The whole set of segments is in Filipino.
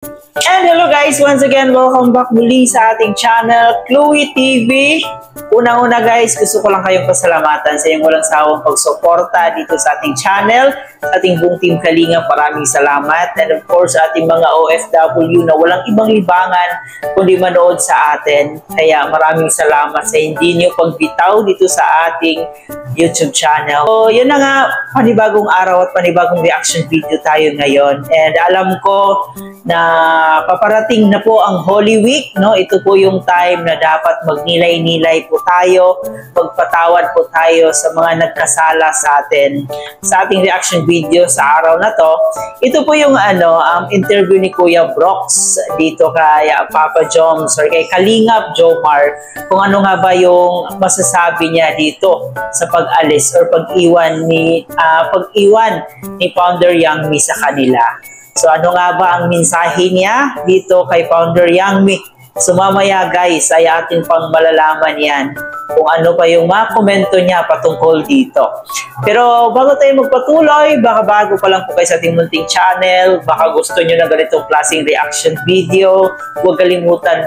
And hello guys, once again, welcome back muli sa ating channel, Chloe TV. Una-una guys, gusto ko lang kayong pasalamatan sa iyong walang sawang pagsuporta dito sa ating channel, sa ating buong team Kalinga. Maraming salamat. And of course, sa ating mga OFW na walang ibang libangan kundi manood sa atin. Kaya maraming salamat sa hindi niyo pagbitaw dito sa ating YouTube channel. So, yun na nga, panibagong araw at panibagong reaction video tayo ngayon. And alam ko na paparating na po ang Holy Week, no? Ito po yung time na dapat magnilay-nilay po tayo, magpatawad po tayo sa mga nagkasala sa atin. Sa ating reaction video sa araw na to, ito po yung interview ni Kuya Brox dito kay Papa Joms or kay Kalingap Jomar, kung ano nga ba yung masasabi niya dito sa pag-alis or pag-iwan ni Founder Yang Mi sa kanila. So ano nga ba ang mensahe niya dito kay Founder Yang Mi? So mamaya guys ay ating pang malalaman yan kung ano pa yung mga komento niya patungkol dito. Pero bago tayo magpatuloy, baka bago pa lang po kayo sa ating munting channel, baka gusto nyo na ganitong klaseng reaction video, huwag kalimutan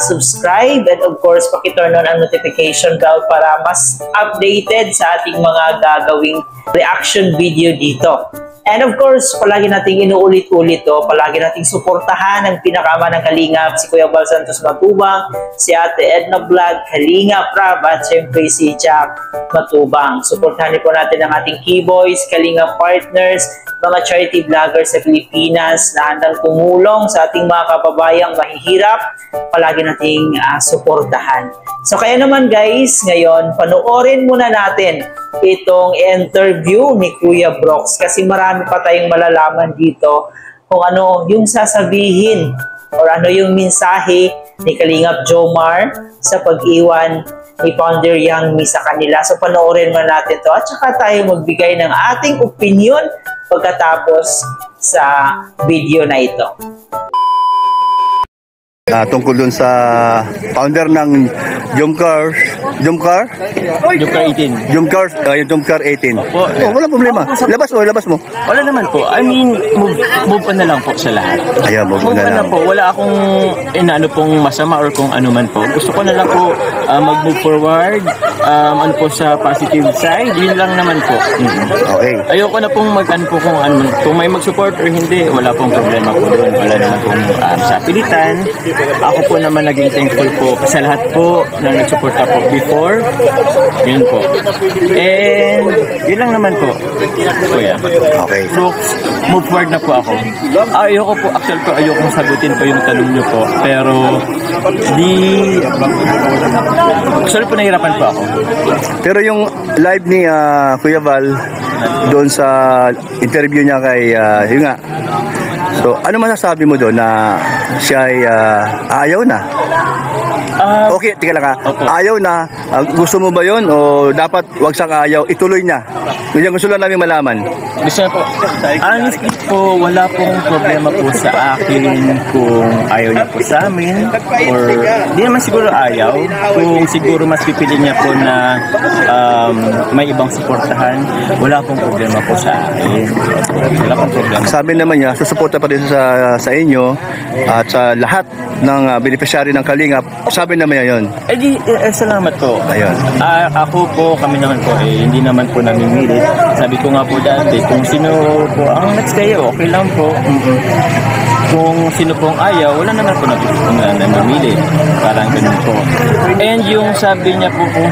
subscribe and of course pakiturn on ang notification bell para mas updated sa ating mga gagawing reaction video dito. And of course, palagi nating inuulit-ulit palagi nating suportahan ang pinakama ng Kalingap, si Kuya Bal Santos Matubang, si Ate Edna Vlog, Kalingap Rab, at siyempre si Jack Matubang. Suportahan po natin ang ating Keyboys, Kalingap Partners, mga charity vloggers sa Pilipinas na handang tumulong sa ating mga kababayang mahihirap. Palagi nating suportahan. So kaya naman guys, ngayon panoorin muna natin itong interview ni Kuya Brox kasi marami pa tayong malalaman dito kung ano yung sasabihin or ano yung mensahe ni Kalingap Jomar sa pag-iwan ni Founder Yang Mi sa kanila. So panoorin mo natin to at saka tayo magbigay ng ating opinion pagkatapos sa video na ito. Tungkol dun sa founder ng Jomcar 18. Jomcar 18. Opo. Wala problema. Labas mo. Wala naman po. I mean, move on na lang po sa lahat. Ayan, move on na lang. Po. Wala akong inaano pong masama or kung ano man po. Gusto ko na lang po mag-move forward. Ano po sa positive side. Yun lang naman po. Okay. Ayoko na pong mag-ano po kung may mag-support or hindi. Wala pong problema po doon. Wala naman pong sa pilitan. Ako po naman naging thankful po sa lahat po na nagsuporta po before. Yun po. And yun lang naman po. Kuya. Okay. So, move forward na po ako. Ayoko po, ayokong sagutin po yung tanong nyo po. Pero, actually po nahirapan po ako. Pero yung live ni Kuya Val doon sa interview niya kay yun nga. So, ano masasabi mo doon na siya ay ayaw na? Okay, tika lang Ayaw na. Gusto mo ba yun? O dapat wag siyang ayaw, ituloy niya? Yung gusto lang namin malaman. Gusto po. Honestly po, wala pong problema po sa akin kung ayaw niya po sa amin. Or di naman siguro ayaw. Kung siguro mas pipili niya po na may ibang suportahan, wala pong problema po sa akin. Wala pong problema. Sabi naman niya, susuporta pa rin sa inyo at sa lahat ng beneficiary ng Kalingap. Sabi naman niya yun. Salamat po. Ayun. Ako po, kami naman po, hindi naman po namimilit. Sabi ko nga po dati, kung sino po ang next day, okay lang po. Kung sino pong ayaw, wala naman po namimilit. Parang ganun po. And yung sabi niya po, kung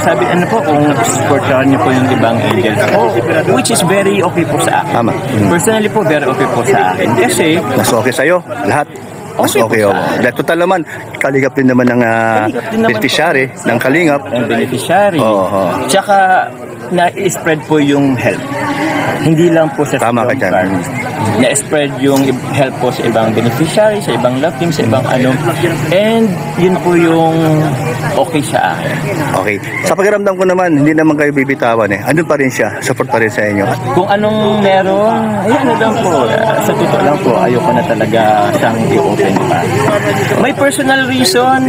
supportahan niyo po yung ibang angels po, which is very okay po sa akin. Tama. Personally po, very okay po sa akin. Kasi, mas okay sa'yo, lahat. Mas okay. Dahil total naman, Kalingap din naman ng beneficiary ng Kalingap. Ang beneficiary. Tsaka, na-spread po yung help. Hindi lang po sa tama ka dyan. Na-spread yung help po sa ibang beneficiary, sa ibang love team, sa ibang ano. And yun po yung okay sa akin. Okay. Sa pakiramdam ko naman, hindi naman kayo bibitawan Andun pa rin siya. Support pa rin sa inyo. Kung anong meron, ayan na lang po. Sa totoo lang po, ayoko na talaga siyang i-open pa. May personal reason,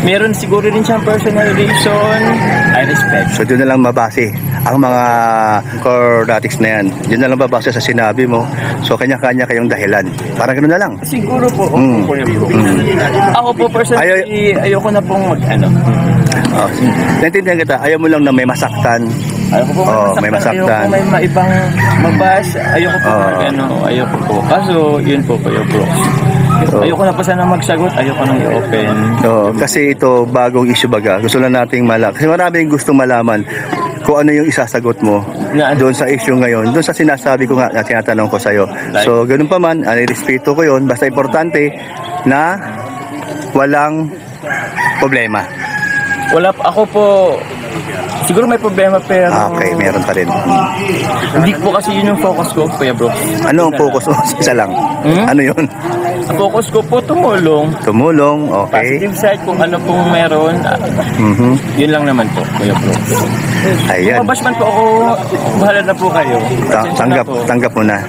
Meron siguro rin siyang personal reason. I respect. So doon na lang mabase ang mga cordatics na yan. Doon na lang mabase sa sinabi mo. So kanya-kanya kayong dahilan. Parang ganoon na lang. Siguro po, Kuya Bro. Ako po personally, ayoko na pong ano. Oh, naintindihan kita. Ayaw mo lang na may masaktan. Ayoko po may masaktan. Ayoko may maibang mabash. Ayoko po ayoko po. Kaso, yun po Kuya Bro. Ayoko na pa sana magsagot. Ayoko nang i-open. Kasi ito, bagong issue baga. Gusto lang nating malaman. Kasi maraming gustong malaman kung ano yung isasagot mo doon sa issue ngayon. Doon sa sinasabi ko nga na tinatanong ko sa'yo. So, ganun pa man, respeto ko yun. Basta importante na walang problema. Ako po, siguro may problema pero... Okay, meron pa rin. Hindi po kasi yun yung focus ko, Kuya Bro. Ano ang focus mo? Isa lang. Ano yun? Ang focus ko po, tumulong. Tumulong, okay. Positive side kung ano pong meron. Yun lang naman po, Kuya Bro. Ayan. Kung mabash man po ako, bahala na po kayo. Tanggap mo na.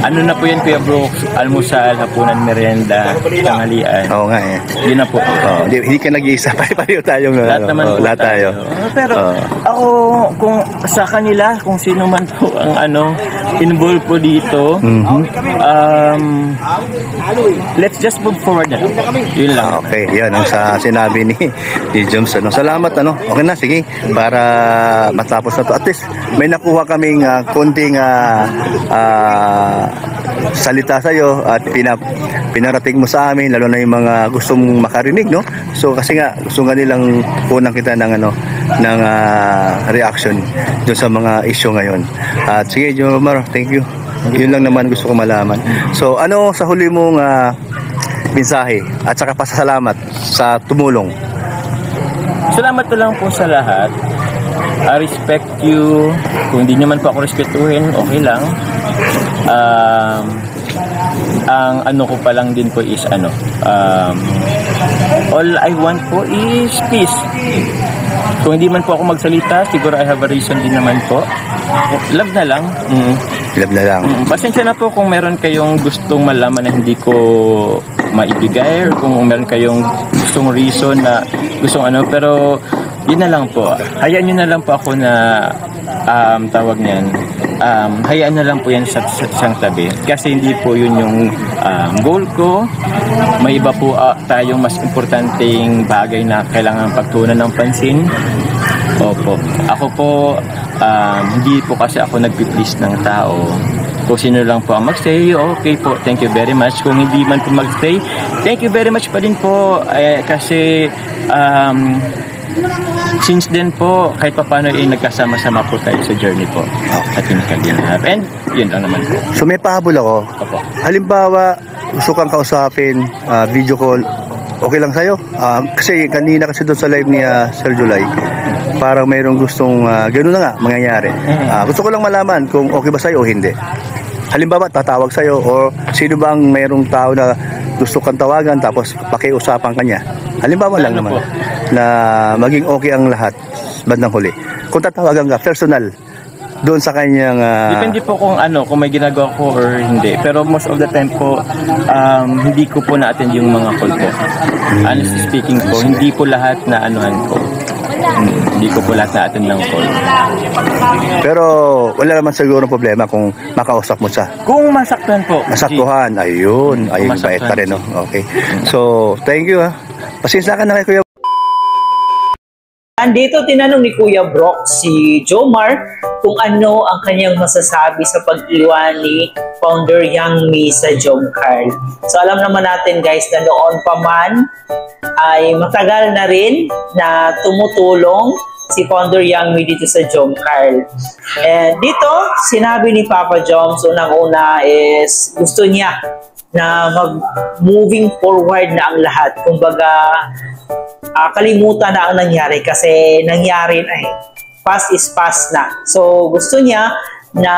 Ano na po yan, Kuya Bro? Almusal, hapunan, merienda, tanghalian. Oo nga eh. Yun na po. Hindi ka nag-iisa. Pareho tayong Lahat naman po lahat tayo. Pero ako, kung sa kanila, kung sino man po ang involved po dito, let's just move forward na. Yun lang. Okay, yan ang sa sinabi ni Joms. Salamat. Okay na, sige. Para matapos na to. At least, may nakuha kaming konting salita sa iyo at pinarating mo sa amin, lalo na yung mga gustong makarinig, no? So kasi nga gusto nga nilang kunang kita ng ng reaction doon sa mga issue ngayon. At sige, Jomar, thank you. Yun lang naman gusto ko malaman. So ano sa huli mong mensahe at saka pasasalamat sa tumulong? Salamat na lang po sa lahat. I respect you. Kung hindi naman po ako respetuhin, okay lang. Ang ko pa lang din po is all I want po is peace. Kung hindi man po ako magsalita, siguro I have a reason din naman po. Love na lang. Love na lang. Pasensya na po kung meron kayong gustong malaman na hindi ko maibigay, or kung meron kayong gustong reason na gustong pero yun na lang po. Hayaan nyo na lang po ako na tawag niyan. Hayaan na lang po yan sa isang tabi. Kasi hindi po yun yung goal ko. May iba po tayong mas importanteng bagay na kailangan pagtuunan ng pansin. Opo. Ako po, hindi po kasi ako nagpi-please ng tao. Kung sino lang po ang mag-stay, okay po, thank you very much. Kung hindi man po mag-stay, thank you very much pa din po. Kasi since then po, kahit pa paano nagkasama-sama po tayo sa journey po. At pinakaginap. And yun lang naman po. So may pahabol ako. Opo. Halimbawa, gusto kang kausapin, video call, okay lang sa'yo? Kasi kanina doon sa live ni Sir July, parang mayroong gustong gano'n na nga mangyayari. Gusto ko lang malaman kung okay ba sa'yo o hindi. Halimbawa, tatawag sa'yo o sino bang mayroong tao na gusto kang tawagan tapos pakiusapan ka niya. Halimbawa lang naman na maging okay ang lahat bandang huli. Kung tatawagan ka, personal, doon sa kanyang... Depende po kung kung may ginagawa ko or hindi. Pero most of the time po, hindi ko po na-attend yung mga call po. Honestly speaking po, hindi po lahat na anuhan ko. Hindi ko po lahat na-attend ng call. Pero wala naman siguro problema kung makausap mo siya. Kung masaktan po. Masaktuhan, ayun. Ayun, bait pa rin, no? Okay. So, thank you, ha. Pasensya ka na kay Kuya. Andito tinanong ni Kuya Brock si Jomar kung ano ang kanyang masasabi sa pag-iwan ni founder Yang Mi sa Jomcar. So alam naman natin guys na noon pa man ay matagal na rin na tumutulong si founder Yang Mi dito sa Jomcar. And dito sinabi ni Papa Joms unang-una is gusto niya na moving forward na ang lahat. Kumbaga kalimutan na ang nangyari kasi nangyari na past is past na. So gusto niya na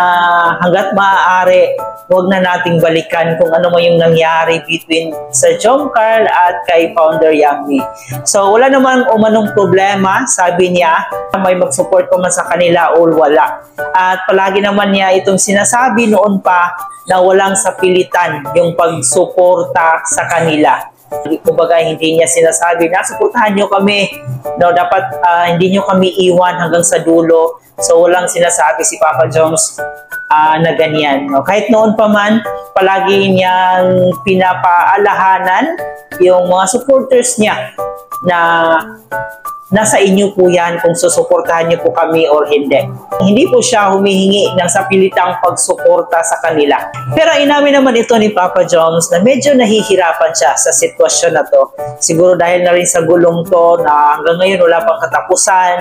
hanggat maaari huwag na nating balikan kung ano mo yung nangyari between sa Jomcar at kay founder Yang Mi. So wala naman umanong problema, sabi niya, may mag-support pa man sa kanila o wala. At palagi naman niya itong sinasabi noon pa na walang sapilitan yung pagsuporta sa kanila. Kumbaga, hindi niya sinasabi na suportahan niyo kami. No, dapat hindi niyo kami iwan hanggang sa dulo. So, walang sinasabi si Papa Joms na ganyan. No? Kahit noon pa man, palagi niyang pinapaalahanan yung mga supporters niya na nasa inyo po yan kung susuportahan niyo po kami or hindi. Hindi po siya humihingi ng sapilitang pagsuporta sa kanila. Pero inamin naman ito ni Papa Joms na medyo nahihirapan siya sa sitwasyon na to. Siguro dahil na rin sa gulong to na hanggang ngayon wala pang katapusan,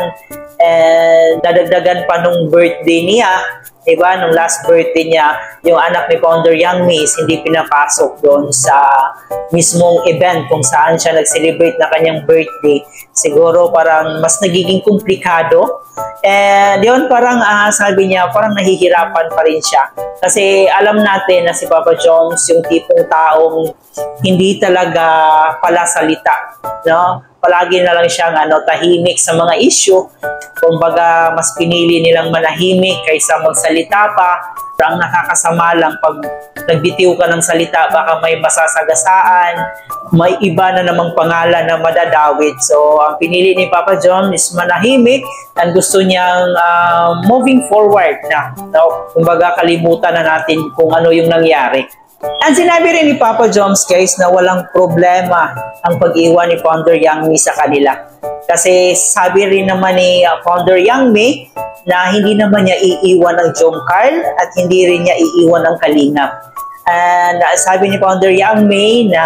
and dadagdagan pa nung birthday niya. Diba, nung last birthday niya, yung anak ni Founder Yang Mi hindi pinapasok doon sa mismong event kung saan siya nag-celebrate na kanyang birthday. Siguro parang mas nagiging komplikado. And yun, parang sabi niya, parang nahihirapan pa rin siya. Kasi alam natin na si Papa Joms yung tipong taong hindi talaga pala salita, no? Palagi na lang siyang tahimik sa mga issue. Kumbaga, mas pinili nilang manahimik kaysa magsalita pa. Ang nakakasama lang pag nagbitiw ka ng salita, baka may masasagasaan, may iba na namang pangalan na madadawit. So, ang pinili ni Papa John is manahimik and gusto niyang moving forward na. No? Kumbaga, kalimutan na natin kung ano yung nangyari. Ang sinabi rin ni Papa Joms, guys, na walang problema ang pag-iwan ni Founder Yang Mi sa kanila. Kasi sabi rin naman ni Founder Yang Mi na hindi naman niya iiwan ng Jom Carl at hindi rin niya iiwan ng Kalingap. And sabi ni Founder Yang Mi na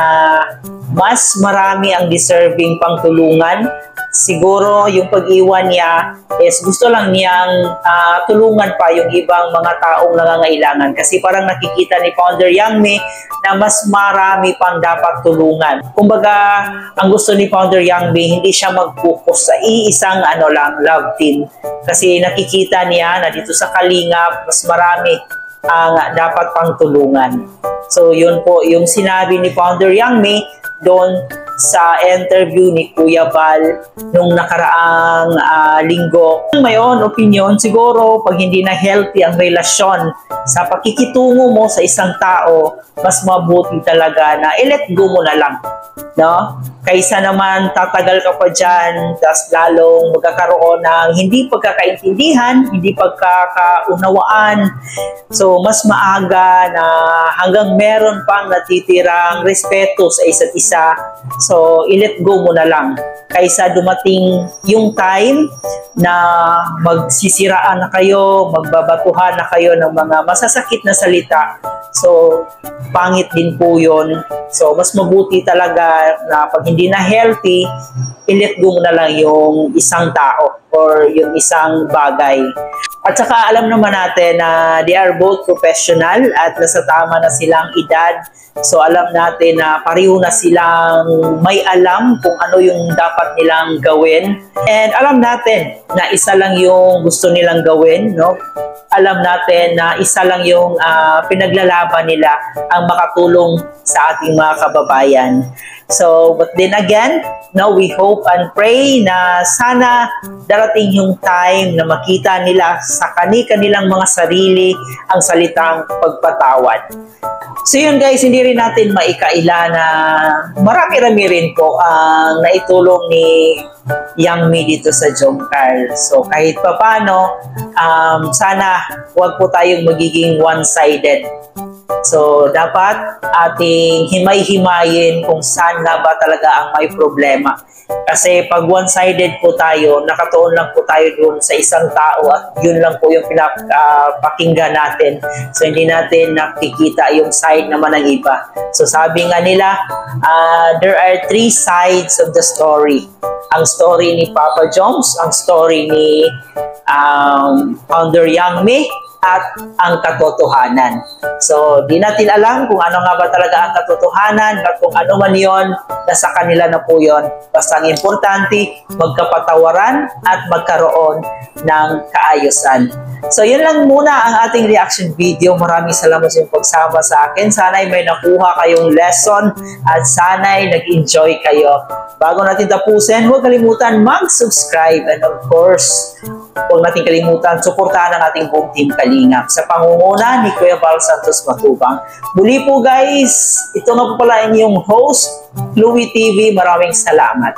mas marami ang deserving pang tulungan. Siguro yung pag-iwan niya is gusto lang niyang tulungan pa yung ibang mga taong nangangailangan. Kasi parang nakikita ni Founder Yang Mi na mas marami pang dapat tulungan. Kumbaga, ang gusto ni Founder Yang Mi, hindi siya mag-focus sa iisang love team. Kasi nakikita niya na dito sa Kalingap, mas marami ang dapat pang tulungan. So, yun po yung sinabi ni Founder Yang Mi doon sa interview ni Kuya Val nung nakaraang linggo. May own opinion, siguro pag hindi na healthy ang relasyon sa pakikitungo mo sa isang tao, mas mabuti talaga na i-let go mo na lang. No? Kaysa naman tatagal ka pa dyan, tapos lalong magkakaroon ng hindi pagkakaintindihan, hindi pagkakaunawaan. So, mas maaga na hanggang meron pang natitirang respeto sa isa't isa. So, i-let go mo na lang. Kaysa dumating yung time na magsisiraan na kayo, magbabatuhan na kayo ng mga masasakit na salita. So, pangit din po yun. So, mas mabuti talaga na pag hindi na healthy, i-let go mo na lang yung isang tao or yung isang bagay. At saka alam naman natin na they are both professional at nasa tama na silang edad. So alam natin na pareho na silang may alam kung ano yung dapat nilang gawin. And alam natin na isa lang yung gusto nilang gawin, no? Alam natin na isa lang yung pinaglalaban nila ang makatulong sa ating mga kababayan. So, but then again, no, we hope and pray na sana darating yung time na makita nila sa kanilang mga sarili ang salitang pagpatawad. So yun guys, hindi rin natin maikaila na marami-rami rin po ang naitulong ni Yang Mi dito sa Jom Carl. So kahit papano, sana huwag po tayong magiging one-sided. So, dapat ating himay-himayin kung saan nga ba talaga ang may problema. Kasi pag one-sided po tayo, nakatuon lang po tayo doon sa isang tao at yun lang po yung pinapakinggan natin. So, hindi natin nakikita yung side naman ng iba. So, sabi nga nila, there are 3 sides of the story. Ang story ni Papa Joms, ang story ni Founder Yang Mi, at ang katotohanan. So, di natin alam kung ano nga ba talaga ang katotohanan at kung ano man yon, nasa kanila na po yon. Basta ang importante, magkapatawaran at magkaroon ng kaayusan. So, yun lang muna ang ating reaction video. Maraming salamat sa inyong pagsama sa akin. Sana'y may nakuha kayong lesson at sana'y nag-enjoy kayo. Bago natin tapusin, huwag kalimutan mag-subscribe and of course, huwag natin kalimutan, suportahan ang ating buong team Kalingap sa pangunguna ni Kuya Val Santos Matubang. Muli po guys, ito na po pala inyong host, Louie TV, maraming salamat.